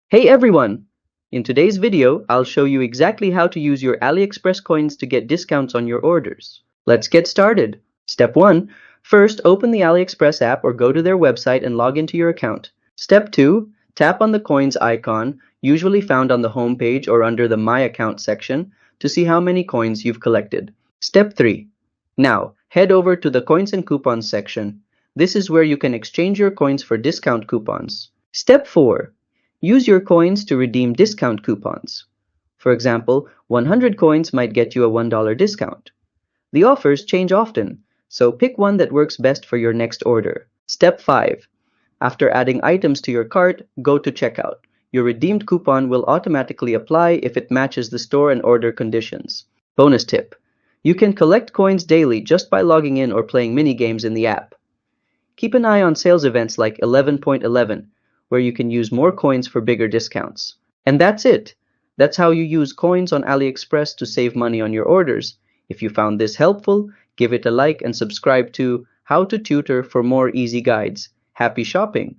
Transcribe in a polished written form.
Hey everyone! In today's video, I'll show you exactly how to use your AliExpress coins to get discounts on your orders. Let's get started. Step 1. First, open the AliExpress app or go to their website and log into your account. Step 2. Tap on the coins icon, usually found on the home page or under the My Account section, to see how many coins you've collected. Step 3. Now, head over to the Coins and Coupons section. This is where you can exchange your coins for discount coupons. Step 4. Use your coins to redeem discount coupons. For example, 100 coins might get you a $1 discount. The offers change often, so pick one that works best for your next order. Step 5. After adding items to your cart, go to checkout. Your redeemed coupon will automatically apply if it matches the store and order conditions. Bonus tip. You can collect coins daily just by logging in or playing mini games in the app. Keep an eye on sales events like 11.11, where you can use more coins for bigger discounts. And that's it. That's how you use coins on AliExpress to save money on your orders. If you found this helpful, give it a like and subscribe to How to Tutor for more easy guides. Happy shopping!